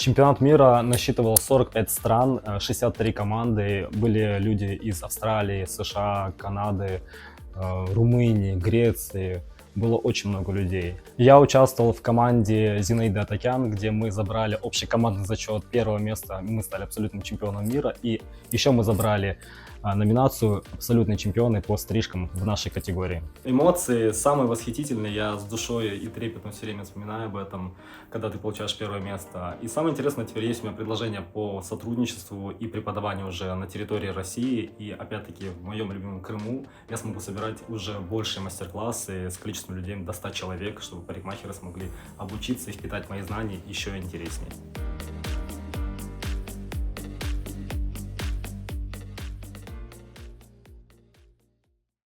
Чемпионат мира насчитывал 45 стран, 63 команды. Были люди из Австралии, США, Канады, Румынии, Греции. Было очень много людей. Я участвовал в команде Зинаиды Атакян, где мы забрали общекомандный зачет первого места. Мы стали абсолютным чемпионом мира. И еще мы забрали номинацию «Абсолютные чемпионы по стрижкам» в нашей категории. Эмоции самые восхитительные. Я с душой и трепетом все время вспоминаю об этом, когда ты получаешь первое место. И самое интересное, теперь есть у меня предложение по сотрудничеству и преподаванию уже на территории России. И опять-таки в моем любимом Крыму я смогу собирать уже большие мастер-классы с количеством людей до 100 человек, чтобы парикмахеры смогли обучиться и впитать мои знания еще интереснее.